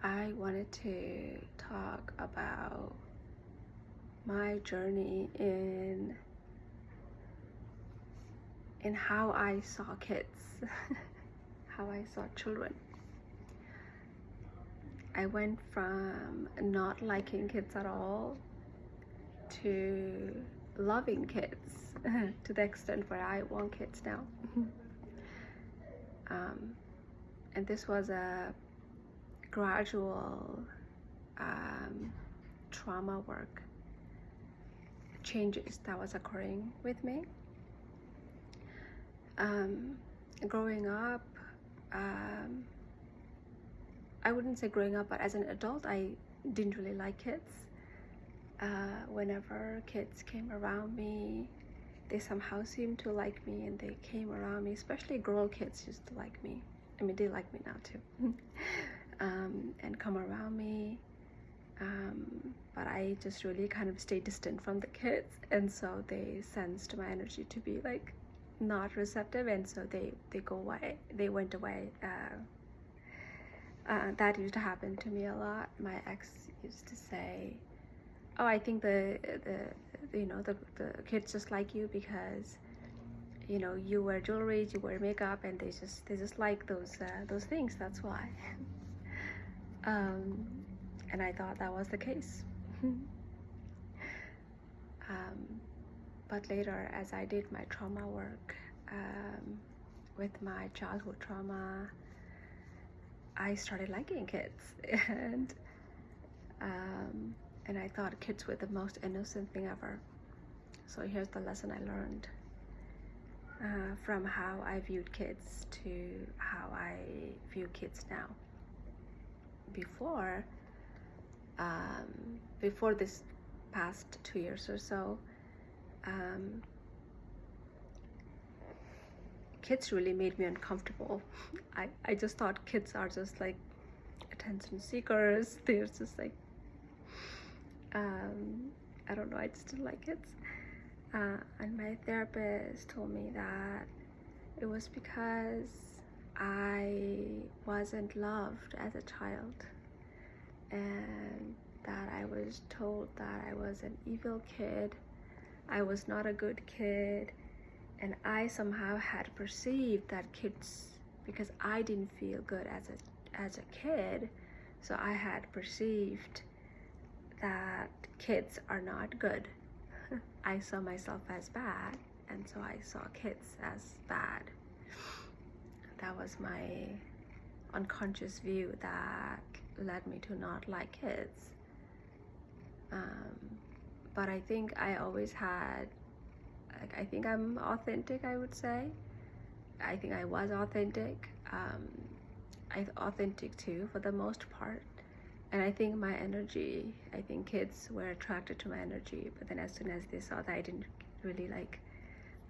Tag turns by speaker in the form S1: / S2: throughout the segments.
S1: I wanted to talk about my journey in how I saw kids, how I saw children. I went from not liking kids at all to loving kids to the extent where I want kids now. And this was a gradual trauma work changes that was occurring with me. Growing up, I wouldn't say growing up, but as an adult, I didn't really like kids. Whenever kids came around me, they somehow seemed to like me, and they came around me, especially girl kids used to like me. I mean, they like me now too. And come around me. But I just really kind of stayed distant from the kids, and so they sensed my energy to be like not receptive, and so they go away. They went away. That used to happen to me a lot. My ex used to say, "Oh, I think the kids just like you because you wear jewelry, you wear makeup, and they just like those things. That's why." And I thought that was the case. But later, as I did my trauma work with my childhood trauma, I started liking kids, and I thought kids were the most innocent thing ever. So here's the lesson I learned from how I viewed kids to how I view kids now. Before this past 2 years or so, kids really made me uncomfortable. I just thought kids are just like attention seekers. They're just like, I don't know, I just didn't like kids. And my therapist told me that it was because I wasn't loved as a child, and that I was told that I was an evil kid, I was not a good kid, and I somehow had perceived that kids, because I didn't feel good as a kid, so I had perceived that kids are not good. I saw myself as bad, and so I saw kids as bad. That was my unconscious view that led me to not like kids. But I think I always had, I think I'm authentic, I would say. I think I was authentic. I'm authentic too, for the most part. And I think my energy, I think kids were attracted to my energy, but then as soon as they saw that I didn't really like,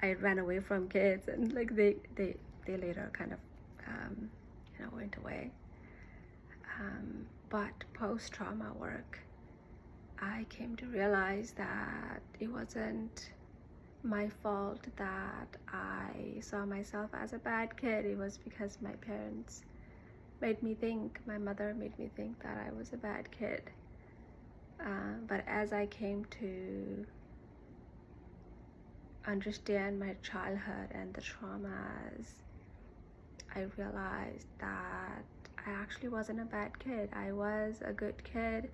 S1: I ran away from kids, and like they later kind of, went away. But post-trauma work, I came to realize that it wasn't my fault that I saw myself as a bad kid. It was because my parents made me think, my mother made me think that I was a bad kid. But as I came to understand my childhood and the traumas, I realized that I actually wasn't a bad kid. I was a good kid,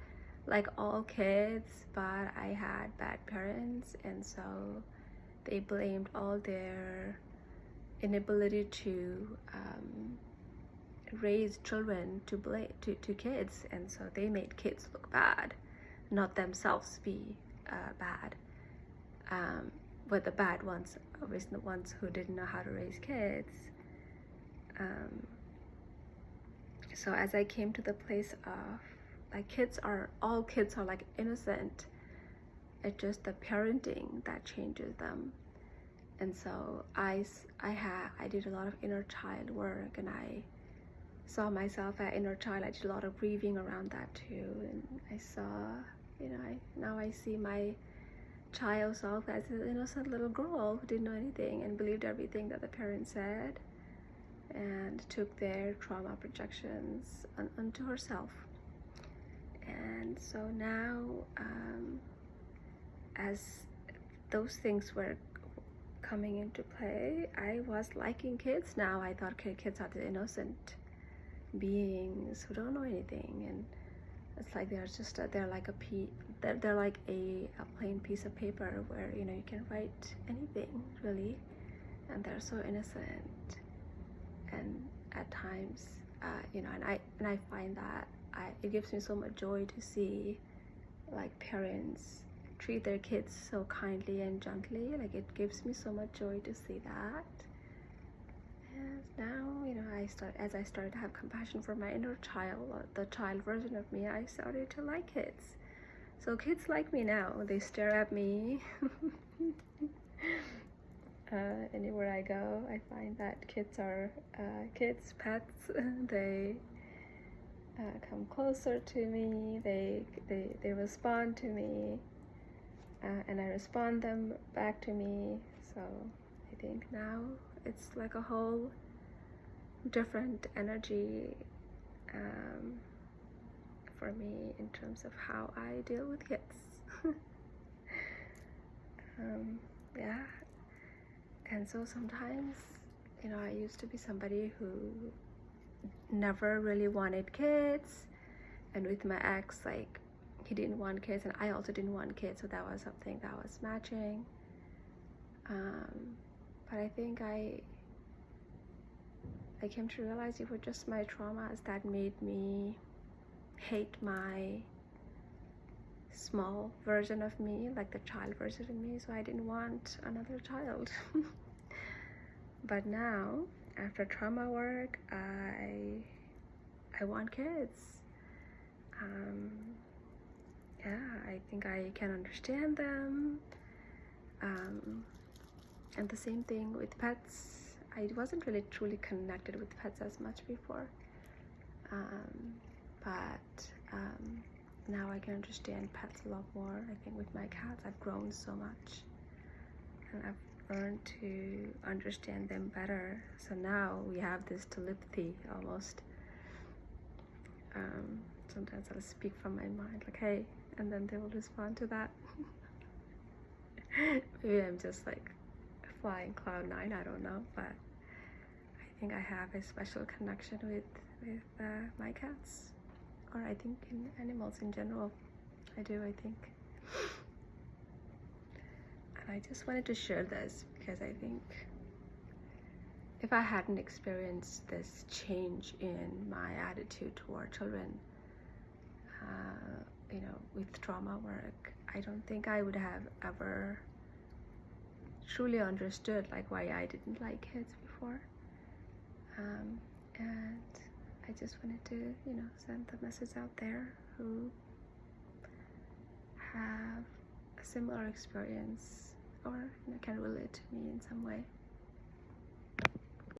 S1: like all kids, but I had bad parents, and so they blamed all their inability to raise children to kids, and so they made kids look bad, not themselves be bad. But the bad ones, obviously the ones who didn't know how to raise kids. So as I came to the place of, like, all kids are like innocent, it's just the parenting that changes them. And so I did a lot of inner child work, and I saw myself as inner child. I did a lot of grieving around that too, and I saw, now I see my child self as an innocent little girl who didn't know anything and believed everything that the parents said, and took their trauma projections onto herself. And so now, as those things were coming into play, I was liking kids. Now I thought kids are the innocent beings who don't know anything, and it's like they're just they're like they're like a plain piece of paper where you can write anything really, and they're so innocent. And at times, and I find that it gives me so much joy to see like parents treat their kids so kindly and gently. Like, it gives me so much joy to see that. And now, as I started to have compassion for my inner child, the child version of me, I started to like kids. So kids like me now. They stare at me. Anywhere I go, I find that kids, pets. They come closer to me. They respond to me, and I respond them back to me. So I think now it's like a whole different energy for me in terms of how I deal with kids. Yeah. And so sometimes, I used to be somebody who never really wanted kids, and with my ex, like, he didn't want kids and I also didn't want kids, so that was something that was matching. But I think I came to realize it was just my traumas that made me hate my small version of me, like the child version of me, so I didn't want another child. But now, after trauma work, I want kids. Yeah, I think I can understand them. And the same thing with pets. I wasn't really truly connected with pets as much before. But now I can understand pets a lot more. I think with my cats, I've grown so much. And I've learned to understand them better. So now we have this telepathy almost. Sometimes I'll speak from my mind, like, hey, and then they will respond to that. Maybe I'm just like flying cloud nine, I don't know, but I think I have a special connection with my cats, or I think in animals in general. I do, I think. And I just wanted to share this because I think if I hadn't experienced this change in my attitude toward children, with trauma work, I don't think I would have ever truly understood like why I didn't like kids before. And I just wanted to, send the message out there who have a similar experience or can relate to me in some way.